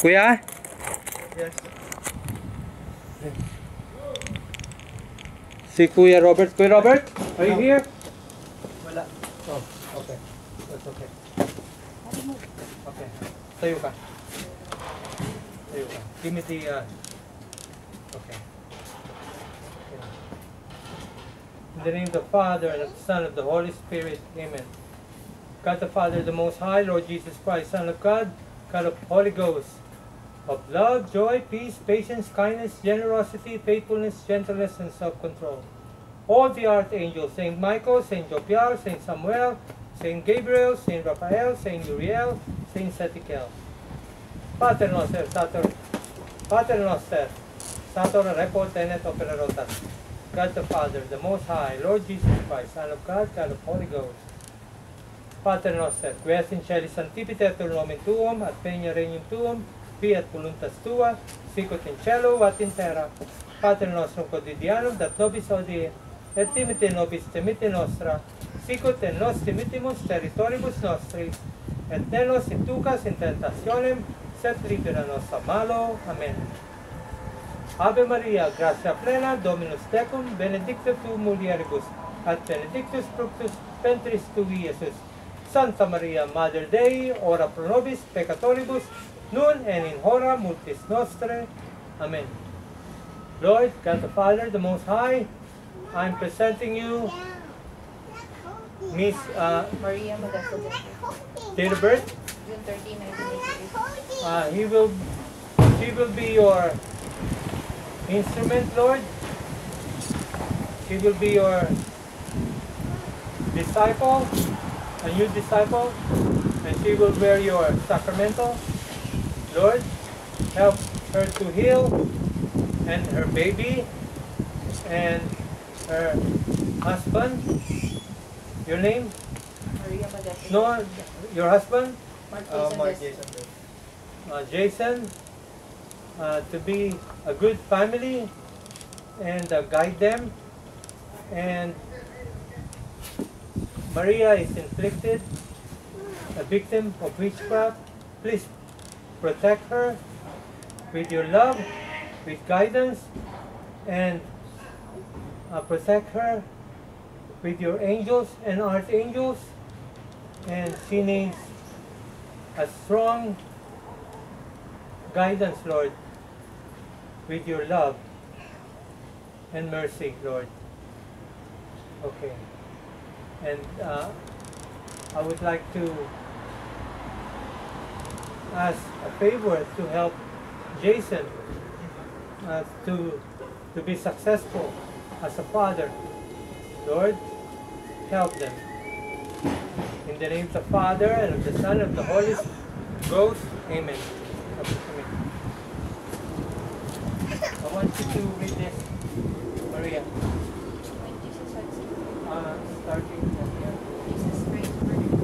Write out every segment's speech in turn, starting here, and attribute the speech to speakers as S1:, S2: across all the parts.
S1: Kuya?
S2: Yes.
S1: Si Kuya Robert. Kuya Robert? Are you here?
S2: Wala.
S1: Oh, okay. That's okay. Okay. Tayo ka. Tayo ka. Give me the, okay. In the name of the Father, and of the Son, and of the Holy Spirit. Amen. God the Father, the Most High, Lord Jesus Christ, Son of God, God of Holy Ghost, of love, joy, peace, patience, kindness, generosity, faithfulness, gentleness, and self-control. All the archangels, Saint Michael, Saint Jopiel, Saint Samuel, Saint Gabriel, Saint Raphael, Saint Uriel, Saint Setikel. Pater noster, Sator Repo Tenet Opera Rotas. God the Father, the Most High, Lord Jesus Christ, Son of God, God of Holy Ghost. Pater noster, qui es in celis sanctificetur nomen tuum, ad venia regnum tuum, fiat voluntas tua, sicut in cielo et in terra. Pater nostrum quotidianum dat nobis hodie, et dimite nobis temite nostra, sicut et nos dimitimus territoribus nostris, et ne nos inducas in tentationem, sed libera nos a malo. Amen. Ave Maria, gratia plena, Dominus tecum, benedicta tu mulieribus, et benedictus fructus ventris tui, Iesus. Santa Maria, Mater Dei, ora pro nobis peccatoribus, nun and in hora mortis nostrae. Amen. Lord, God the Father, the Most High, I'm presenting you Miss
S3: Maria Modesto,
S1: date of birth.
S3: June 13, 1988.
S1: She will be your instrument, Lord. She will be your disciple, a new disciple, and she will wear your sacramental. Lord, help her to heal, and her baby, and her husband. Your name?
S3: Maria Modesto.
S1: No, your husband?
S2: Mark
S3: Jason
S2: Jason.
S1: Jason, to be a good family and guide them. And Maria is inflicted, a victim of witchcraft. Please protect her with your love, with guidance, and protect her with your angels and archangels. And she needs a strong guidance, Lord, with your love and mercy, Lord. Okay. And I would like to ask a favor to help Jason to be successful as a father. Lord, help them. In the name of the Father, and of the Son, and of the Holy Ghost. Amen. Amen. I want you to read this, Maria. Starting from here.
S3: Jesus Christ, murdered.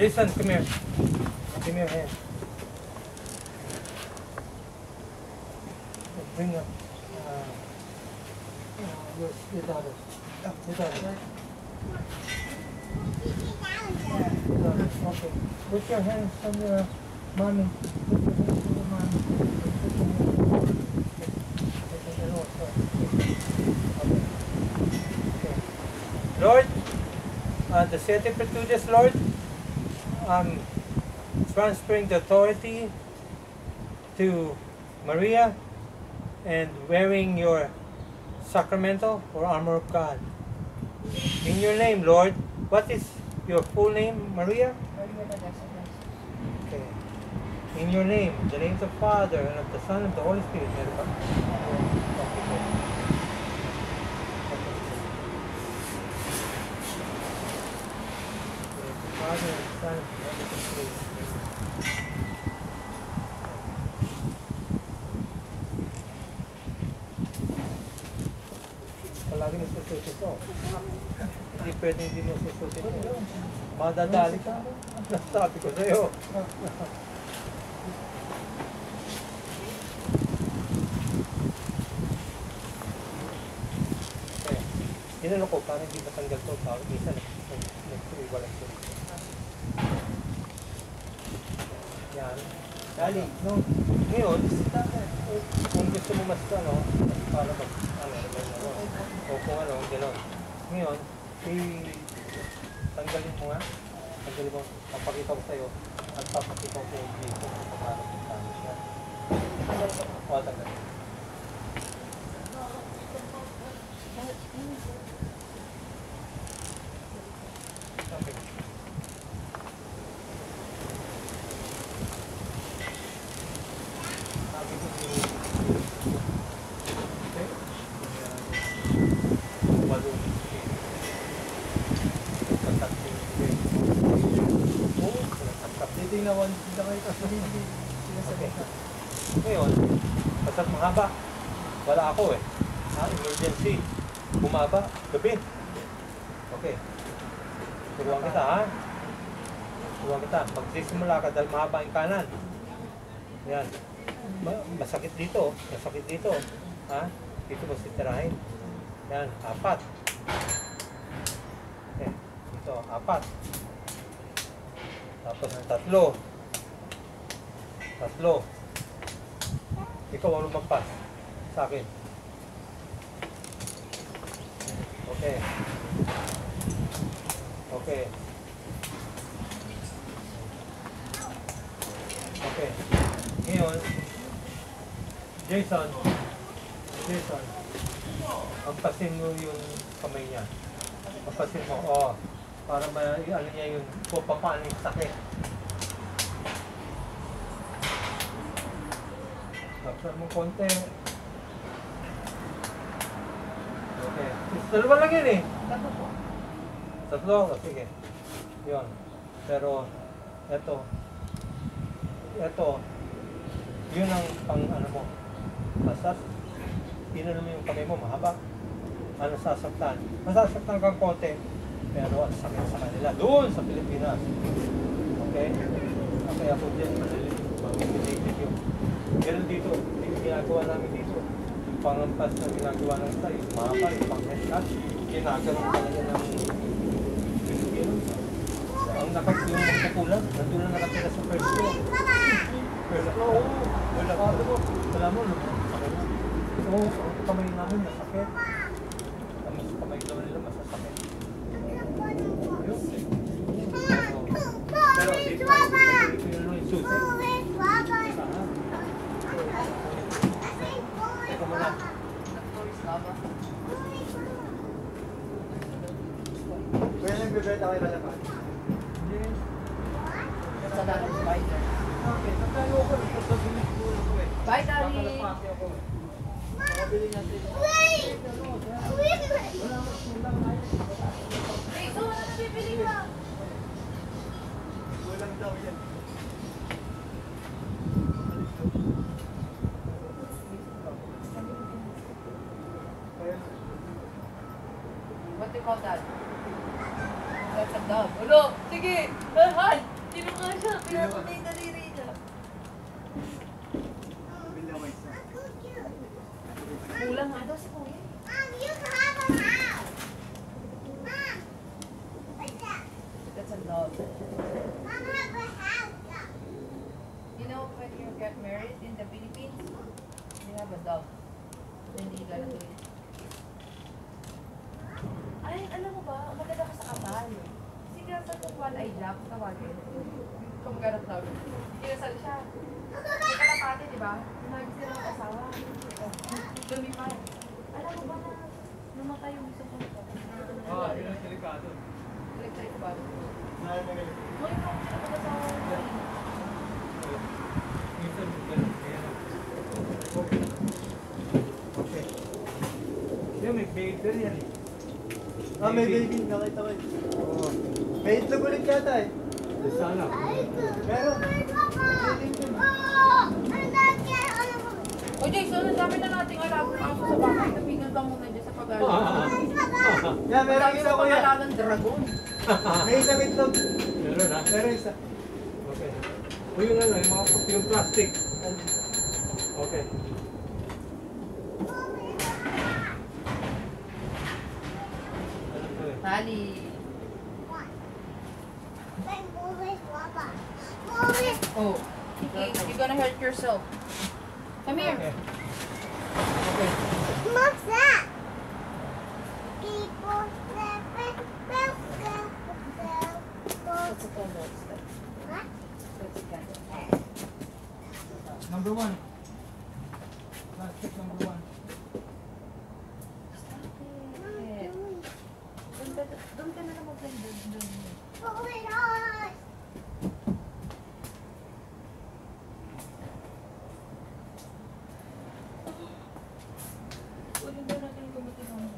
S1: Jason, come here. Give me your hand. Bring up your daughter. Your daughter. Okay. Put your hands on your mommy. Put your hands on your mommy. Okay. Lord, the Siete Virtudes, Lord, transferring the authority to Maria and wearing your sacramental or armor of God. In your name, Lord, what is your full name, Maria?
S3: Maria Modesto.
S1: Okay. In your name, the name of the Father and of the Son and of the Holy Spirit. Meron ba? Okay, good. Father and Son and the Holy Spirit. Palagi nasususin ko. Hindi pwedeng hindi nasususin ko. Madadali ka. Nasabi ko sa'yo. Okay. Inano ko, parang hindi matanggal to. Parang isa nagtuiwalan ko. Yan. Dali, no? Ngayon, kung gusto mo mas para mag, o kung gano'n. Ngayon, tanggalin mo nga. Tanggalin mo, papakita ko sa'yo. At papakita ko sa'yo dito kung paano kung paano siya. O, tanggalin. Okay. Sabi ko si
S2: Tinawan sila kayo kasi
S1: okay. Ngayon, basta't mahaba. Wala ako eh. Emergency. Bumaba. Gabi. Okay. Turuan kita ha. Turuan kita. Magsisimula ka dahil mahaba yung kanan. Yan. Masakit dito. Masakit dito. Ha? Dito mo sitirahin. Yan. 4. Okay. Dito. 4. Tapos 3. Ikaw ang lumagpas sa akin. Okay. Okay. Okay. Ngayon, Jason, pagpasin mo yung kamay niya. Pagpasin mo, para ano niya yung paano yung sakit. Tapos mo konti. Okay. Dalawa lang yun eh. Tatlo? O, sige. Yun. Pero, eto, yun ang pang ano mo. Basta, inano mo yung kamay mo, mahaba. Ano sasaktan? Masasaktan kang konti. Pero ang sakit sa kanila. Doon sa Pilipinas. Okay? Okay, ako dyan, mamimilitin yung. Ganun dito, yung ginagawa namin dito. Yung pangampas na ginagawa ng isa, yung mahaba, yung pang-headshot. Ginagawa talaga ng Pilipino. Ang yung magkakulang, nandun na nakatira sa first floor. First floor, wala ka. Wala mo, sakit na. Oo, kamay namin masakit. Tapos kamay daw nila masasakit. Pero dito yung susi. Teka muna.
S2: Kaya lang bibenta kayo malaman.
S3: Sa dami spider.
S2: Okay, nagkano ko rin sa biniguro ko eh.
S3: Bye, Daddy!
S2: Nakalapaki ako. Makabili natin. Walang daw yan.
S3: What do you call that? That's a dog. Ulo! Sige! Han!
S4: nga siya. Pinapatay na riri niya.
S2: Bilang mo isa.
S3: Kulang nga daw si Kuya. That's a dog. You know, when you get married in the Philippines, they have a dog. Then you gotta do it. Ay, alam mo ba, maganda ka sa kapal. Sige, sa tuwan ay jack, tawagin. Kung maganda tawag. Kinasal siya. May kalapati, di ba? Nagis sila ng asawa. Lumipad. Alam mo ba na namatay yung isang ko?
S1: Yun ang delikado.
S3: Electric ba?
S2: Ngayon na ganito.
S3: Ngayon ako sila mag-asawa ko.
S1: Minsan, ganun. Ayan.
S2: Okay.
S1: Yung may baker yan eh.
S2: May baby. Nakita ko eh.
S1: Oo.
S2: May itlog ulit yata eh.
S1: Sana.
S2: Meron.
S3: O Jason, ang dami na nating alagang aso sa bahay. Tapigan ka muna dyan sa pag-alam.
S2: Yan, meron isa ko yan.
S3: Alagang dragon.
S2: May isang itlog.
S1: Meron ha?
S2: Meron isa.
S1: Okay. O yung ano, yung plastic. Okay. Alam ko eh.
S3: Tali. Oh. Okay, you're gonna hurt yourself. Come here.
S1: Okay.
S3: What's a candle? What's a candle?
S1: Number 1. Plastic number 1.
S3: Stop it. Doon ka na lang mag-blend. Doon. Ulit ba natin gumutin mo?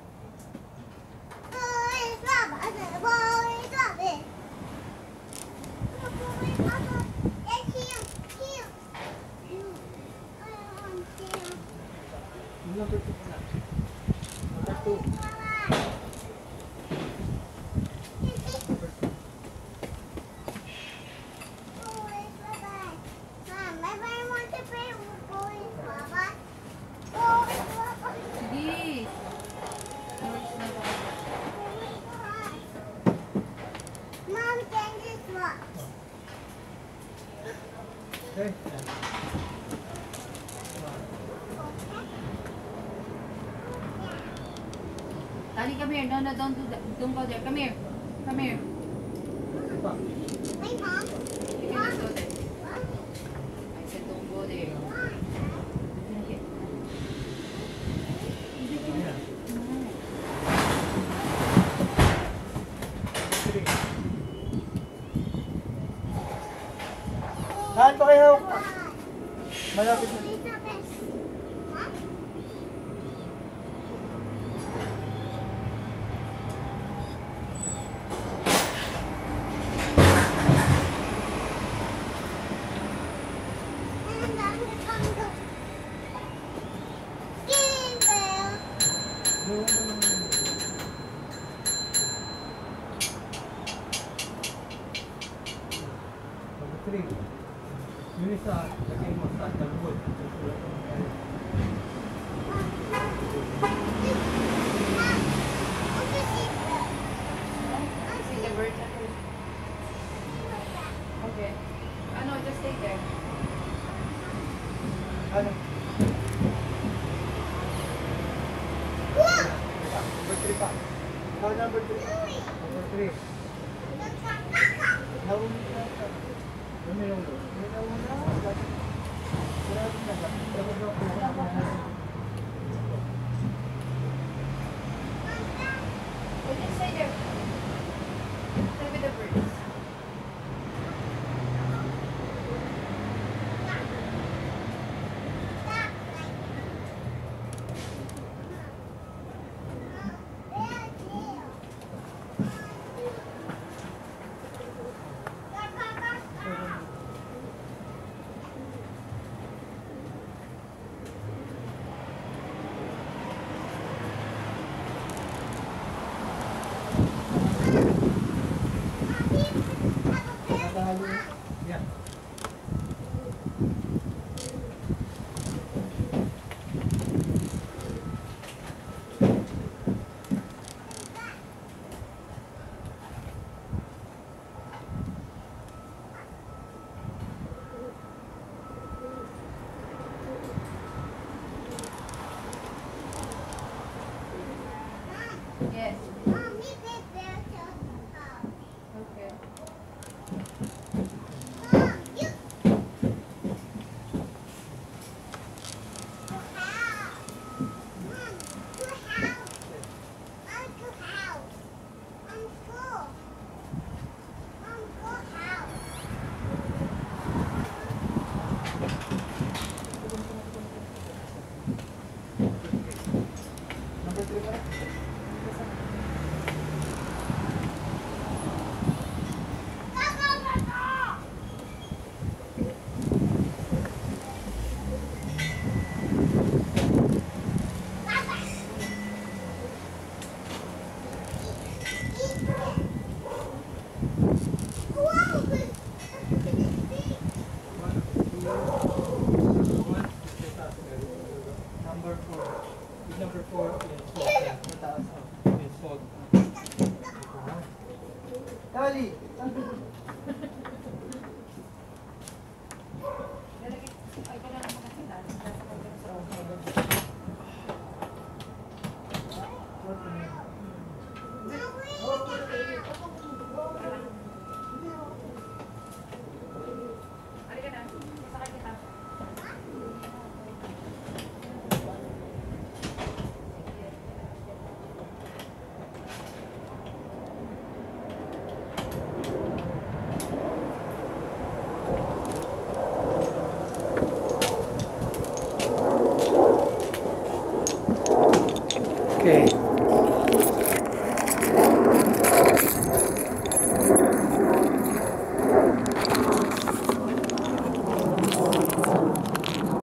S1: Yung number 2 na. Number 2.
S3: Sige.
S1: Okay.
S3: Tali, come here. No, don't do that. Don't go there. Come here. Come here.
S1: Ito pa.
S3: You cannot go there. I said don't go there. Okay.
S1: Ayan. 3.
S2: Saan pa kayo? Malapit na.
S1: Number 3. Yun isa, lagay mo sa talbot.
S3: See the birds at first. Okay. Ano, just stay there.
S2: Ano? Number 3 pa. Ikaw number 3.
S1: Number 3.
S2: Naumi ka.
S1: Ano yung
S2: May nauna. Sarado na ba?
S3: Well, just stay there. Stay with the birds. Yes.